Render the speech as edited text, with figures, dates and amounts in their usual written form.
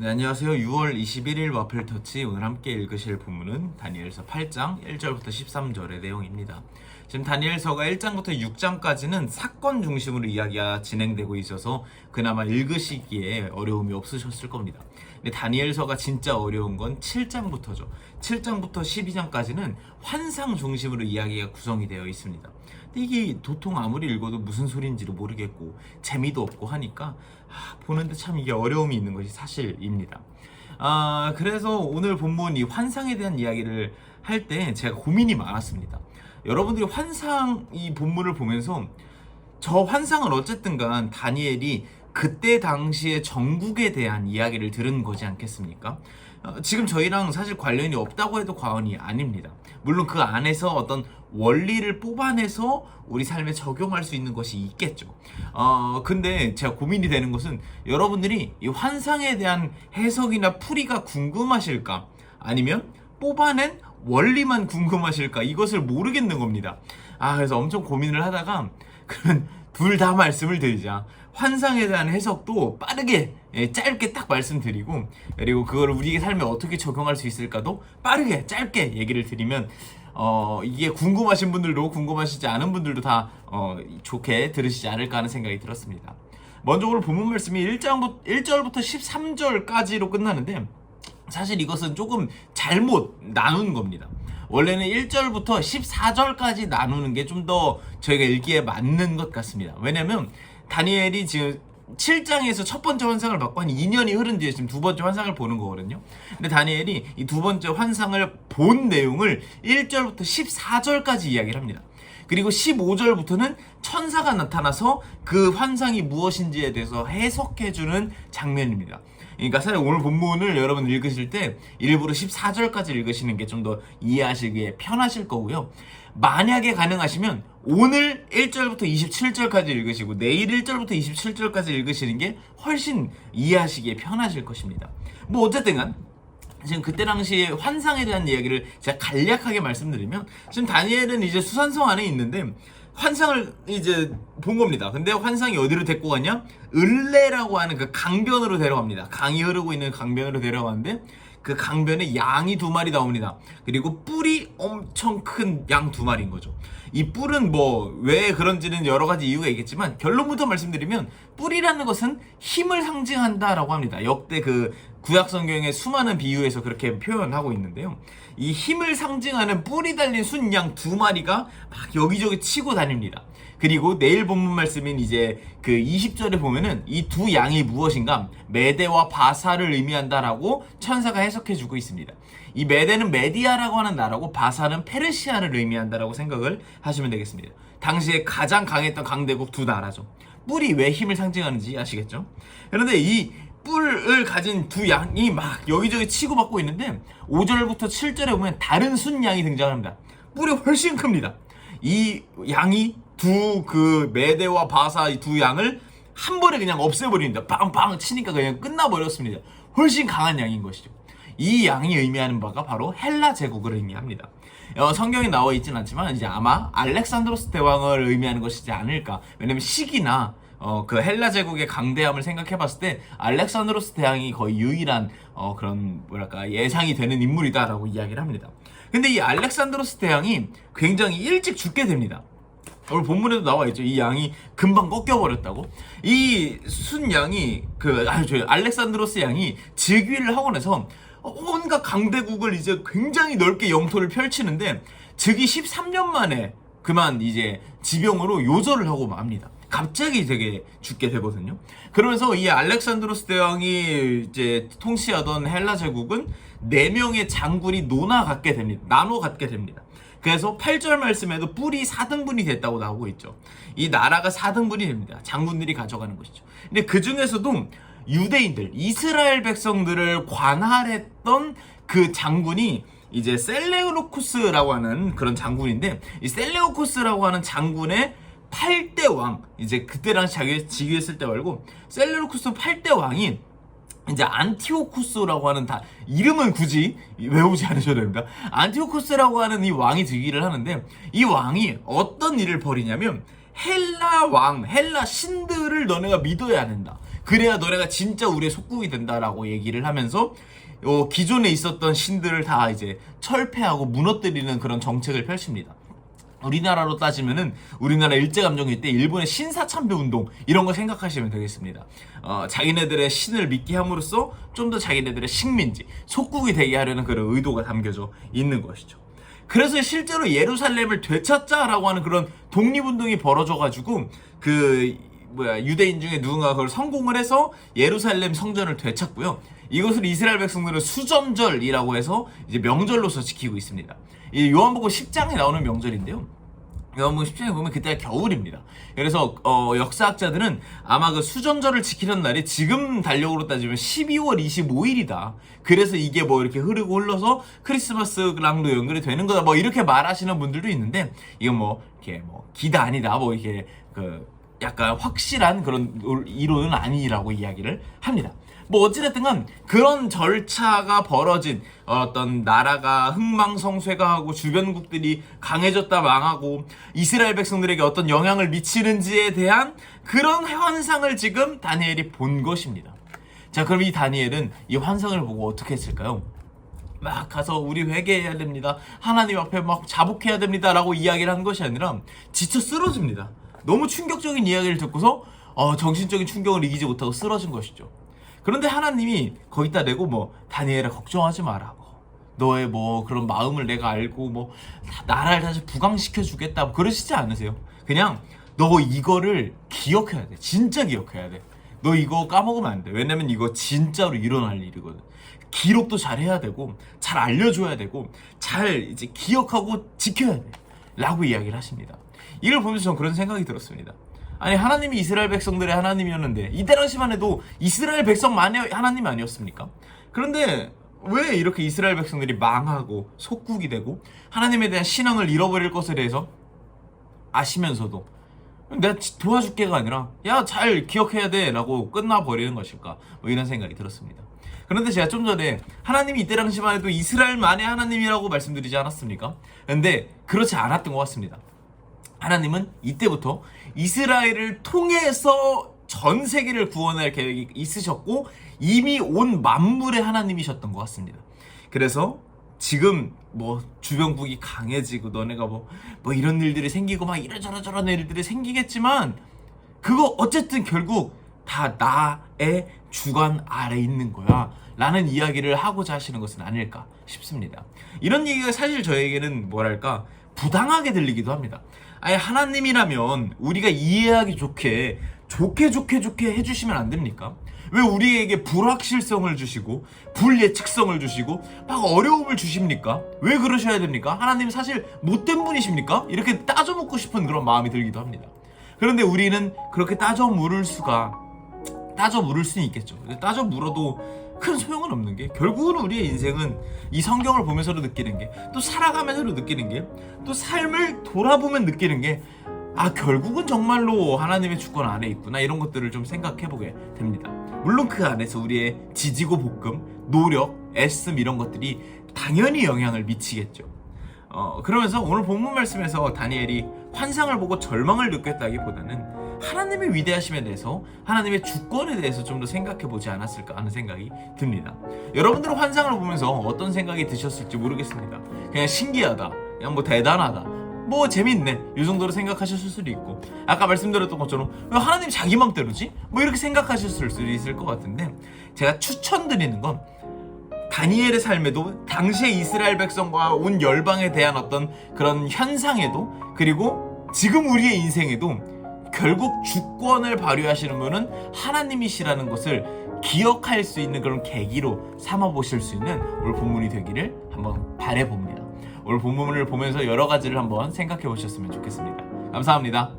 네, 안녕하세요. 6월 21일 와플터치 오늘 함께 읽으실 본문은 다니엘서 8장 1절부터 13절의 내용입니다. 지금 다니엘서가 1장부터 6장까지는 사건 중심으로 이야기가 진행되고 있어서 그나마 읽으시기에 어려움이 없으셨을 겁니다. 근데 다니엘서가 진짜 어려운 건 7장부터죠. 7장부터 12장까지는 환상 중심으로 이야기가 구성이 되어 있습니다. 근데 이게 도통 아무리 읽어도 무슨 소리인지도 모르겠고 재미도 없고 하니까 보는데 참 이게 어려움이 있는 것이 사실입니다. 그래서 오늘 본문 이 환상에 대한 이야기를 할 때 제가 고민이 많았습니다. 여러분들이 환상 이 본문을 보면서 저 환상은 어쨌든 간 다니엘이 그때 당시의 정국에 대한 이야기를 들은 거지 않겠습니까? 지금 저희랑 사실 관련이 없다고 해도 과언이 아닙니다. 물론 그 안에서 어떤 원리를 뽑아내서 우리 삶에 적용할 수 있는 것이 있겠죠. 근데 제가 고민이 되는 것은 여러분들이 이 환상에 대한 해석이나 풀이가 궁금하실까? 아니면 뽑아낸 원리만 궁금하실까? 이것을 모르겠는 겁니다. 그래서 엄청 고민을 하다가 그러면 둘 다 말씀을 드리자. 환상에 대한 해석도 빠르게 짧게 딱 말씀드리고, 그리고 그걸 우리 삶에 어떻게 적용할 수 있을까도 빠르게 짧게 얘기를 드리면 이게 궁금하신 분들도 궁금하시지 않은 분들도 다 좋게 들으시지 않을까 하는 생각이 들었습니다. 먼저 오늘 본문 말씀이 1절부터 13절까지로 끝나는데 사실 이것은 조금 잘못 나눈 겁니다. 원래는 1절부터 14절까지 나누는 게 좀 더 저희가 읽기에 맞는 것 같습니다. 왜냐면 다니엘이 지금 7장에서 첫 번째 환상을 받고 한 2년이 흐른 뒤에 지금 두 번째 환상을 보는 거거든요. 근데 다니엘이 이 두 번째 환상을 본 내용을 1절부터 14절까지 이야기를 합니다. 그리고 15절부터는 천사가 나타나서 그 환상이 무엇인지에 대해서 해석해주는 장면입니다. 그러니까 사실 오늘 본문을 여러분 읽으실 때 일부러 14절까지 읽으시는 게 좀 더 이해하시기에 편하실 거고요. 만약에 가능하시면 오늘 1절부터 27절까지 읽으시고 내일 1절부터 27절까지 읽으시는 게 훨씬 이해하시기에 편하실 것입니다. 뭐 어쨌든 간 지금 그때 당시에 환상에 대한 이야기를 제가 간략하게 말씀드리면 지금 다니엘은 이제 수산성 안에 있는데 환상을 이제 본 겁니다. 근데 환상이 어디로 데리고 가냐? 을레라고 하는 그 강변으로 데려갑니다. 강이 흐르고 있는 강변으로 데려가는데 그 강변에 양이 2마리 나옵니다. 그리고 뿔이 엄청 큰 양 2마리인 거죠. 이 뿔은 뭐 왜 그런지는 여러 가지 이유가 있겠지만 결론부터 말씀드리면 뿔이라는 것은 힘을 상징한다라고 합니다. 역대 그 구약 성경의 수많은 비유에서 그렇게 표현하고 있는데요. 이 힘을 상징하는 뿔이 달린 순양 2마리가 막 여기저기 치고 다닙니다. 그리고 내일 본문 말씀인 이제 그 20절에 보면은 이 두 양이 무엇인가? 메대와 바사를 의미한다라고 천사가 해석해주고 있습니다. 이 메대는 메디아라고 하는 나라고 바사는 페르시아를 의미한다라고 생각을 하시면 되겠습니다. 당시에 가장 강했던 강대국 두 나라죠. 뿔이 왜 힘을 상징하는지 아시겠죠? 그런데 이 뿔을 가진 두 양이 막 여기저기 치고받고 있는데 5절부터 7절에 보면 다른 순양이 등장합니다. 뿔이 훨씬 큽니다. 이 양이 그 메대와 바사 이 두 양을 한 번에 그냥 없애버립니다. 빵빵 치니까 그냥 끝나버렸습니다. 훨씬 강한 양인 것이죠. 이 양이 의미하는 바가 바로 헬라 제국을 의미합니다. 성경에 나와 있진 않지만 이제 아마 알렉산드로스 대왕을 의미하는 것이지 않을까. 왜냐면 시기나 그 헬라 제국의 강대함을 생각해봤을 때 알렉산드로스 대왕이 거의 유일한 그런 뭐랄까 예상이 되는 인물이다라고 이야기를 합니다. 근데 이 알렉산드로스 대왕이 굉장히 일찍 죽게 됩니다. 오늘 본문에도 나와 있죠. 이 양이 금방 꺾여버렸다고. 이 순양이 알렉산드로스 양이 즉위를 하고 나서 온갖 강대국을 이제 굉장히 넓게 영토를 펼치는데 즉위 13년 만에 그만 이제 지병으로 요절을 하고 맙니다. 갑자기 되게 죽게 되거든요. 그러면서 이 알렉산드로스 대왕이 이제 통치하던 헬라 제국은 4명의 장군이 나눠 갖게 됩니다. 그래서 8절 말씀에도 뿔이 4등분이 됐다고 나오고 있죠. 이 나라가 4등분이 됩니다. 장군들이 가져가는 것이죠. 근데 그 중에서도 유대인들, 이스라엘 백성들을 관할했던 그 장군이 이제 셀레우코스라고 하는 그런 장군인데, 이 셀레우코스라고 하는 장군의 8대 왕, 이제 그때랑 자기 즉위했을 때 말고 셀레우코스 8대 왕이 이제 안티오쿠스라고 하는 이름은 굳이 외우지 않으셔도 됩니다. 안티오쿠스라고 하는 이 왕이 즉위를 하는데 이 왕이 어떤 일을 벌이냐면 헬라 신들을 너네가 믿어야 한다. 그래야 너네가 진짜 우리의 속국이 된다라고 얘기를 하면서 기존에 있었던 신들을 다 이제 철폐하고 무너뜨리는 그런 정책을 펼칩니다. 우리나라로 따지면은 우리나라 일제감정일 때 일본의 신사참배 운동 이런 거 생각하시면 되겠습니다. 자기네들의 신을 믿게 함으로써 좀 더 자기네들의 식민지, 속국이 되게 하려는 그런 의도가 담겨져 있는 것이죠. 그래서 실제로 예루살렘을 되찾자라고 하는 그런 독립운동이 벌어져가지고 유대인 중에 누군가가 그걸 성공을 해서 예루살렘 성전을 되찾고요. 이것을 이스라엘 백성들은 수전절이라고 해서 이제 명절로서 지키고 있습니다. 이 요한복음 10장에 나오는 명절인데요. 요한복음 10장에 보면 그때가 겨울입니다. 그래서 역사학자들은 아마 그 수전절을 지키는 날이 지금 달력으로 따지면 12월 25일이다. 그래서 이게 뭐 이렇게 흐르고 흘러서 크리스마스랑도 연결이 되는 거다. 뭐 이렇게 말하시는 분들도 있는데 이건 뭐 이렇게 뭐 기다 아니다. 뭐 이렇게 약간 확실한 그런 이론은 아니라고 이야기를 합니다. 뭐 어찌됐든 간 그런 절차가 벌어진 어떤 나라가 흥망성쇠가 하고 주변국들이 강해졌다 망하고 이스라엘 백성들에게 어떤 영향을 미치는지에 대한 그런 환상을 지금 다니엘이 본 것입니다. 자, 그럼 이 다니엘은 이 환상을 보고 어떻게 했을까요? 막 가서 우리 회개해야 됩니다. 하나님 앞에 막 자복해야 됩니다. 라고 이야기를 한 것이 아니라 지쳐 쓰러집니다. 너무 충격적인 이야기를 듣고서 정신적인 충격을 이기지 못하고 쓰러진 것이죠. 그런데 하나님이 거기다 대고 뭐 다니엘아 걱정하지 마라. 너의 뭐 그런 마음을 내가 알고 뭐 나라를 다시 부강시켜 주겠다. 뭐 그러시지 않으세요. 그냥 너 이거를 기억해야 돼. 진짜 기억해야 돼. 너 이거 까먹으면 안 돼. 왜냐면 이거 진짜로 일어날 일이거든. 기록도 잘 해야 되고 잘 알려줘야 되고 잘 이제 기억하고 지켜야 돼. 라고 이야기를 하십니다. 이걸 보면서 저는 그런 생각이 들었습니다. 아니 하나님이 이스라엘 백성들의 하나님이었는데 이때 당시만 해도 이스라엘 백성만의 하나님이 아니었습니까? 그런데 왜 이렇게 이스라엘 백성들이 망하고 속국이 되고 하나님에 대한 신앙을 잃어버릴 것에 대해서 아시면서도 내가 도와줄게가 아니라 야 잘 기억해야 돼 라고 끝나버리는 것일까 뭐 이런 생각이 들었습니다. 그런데 제가 좀 전에 하나님이 이때 당시만 해도 이스라엘만의 하나님이라고 말씀드리지 않았습니까? 근데 그렇지 않았던 것 같습니다. 하나님은 이때부터 이스라엘을 통해서 전 세계를 구원할 계획이 있으셨고 이미 온 만물의 하나님이셨던 것 같습니다. 그래서 지금 뭐 주변국이 강해지고 너네가 뭐 이런 일들이 생기고 막 이런저런 일들이 생기겠지만 그거 어쨌든 결국 다 나의 주관 아래 있는 거야 라는 이야기를 하고자 하시는 것은 아닐까 싶습니다. 이런 얘기가 사실 저에게는 뭐랄까 부당하게 들리기도 합니다. 아니 하나님이라면 우리가 이해하기 좋게 해주시면 안 됩니까? 왜 우리에게 불확실성을 주시고 불예측성을 주시고 막 어려움을 주십니까? 왜 그러셔야 됩니까? 하나님 사실 못된 분이십니까? 이렇게 따져 묻고 싶은 그런 마음이 들기도 합니다. 그런데 우리는 그렇게 따져 물을 수는 있겠죠. 따져 물어도 큰 소용은 없는 게 결국은 우리의 인생은 이 성경을 보면서도 느끼는 게 또 살아가면서도 느끼는 게 또 삶을 돌아보면 느끼는 게 결국은 정말로 하나님의 주권 안에 있구나 이런 것들을 좀 생각해보게 됩니다. 물론 그 안에서 우리의 지지고 볶음, 노력, 애씀 이런 것들이 당연히 영향을 미치겠죠. 그러면서 오늘 본문 말씀에서 다니엘이 환상을 보고 절망을 느꼈다기보다는 하나님의 위대하심에 대해서 하나님의 주권에 대해서 좀 더 생각해보지 않았을까 하는 생각이 듭니다. 여러분들은 환상을 보면서 어떤 생각이 드셨을지 모르겠습니다. 그냥 신기하다, 그냥 뭐 대단하다, 뭐 재밌네 이 정도로 생각하셨을 수도 있고 아까 말씀드렸던 것처럼 왜 하나님 자기 맘대로지? 뭐 이렇게 생각하셨을 수도 있을 것 같은데 제가 추천드리는 건 다니엘의 삶에도 당시의 이스라엘 백성과 온 열방에 대한 어떤 그런 현상에도 그리고 지금 우리의 인생에도 결국 주권을 발휘하시는 분은 하나님이시라는 것을 기억할 수 있는 그런 계기로 삼아보실 수 있는 오늘 본문이 되기를 한번 바라봅니다. 오늘 본문을 보면서 여러 가지를 한번 생각해 보셨으면 좋겠습니다. 감사합니다.